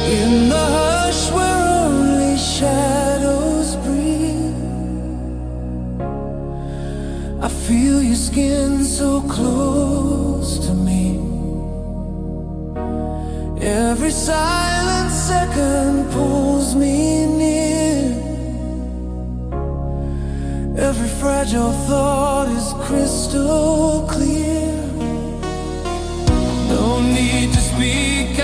In the hush where only shadows breathe, I feel your skin so close to me. Every silent second pulls me near. Every fragile thought is crystal clear. No need to speak,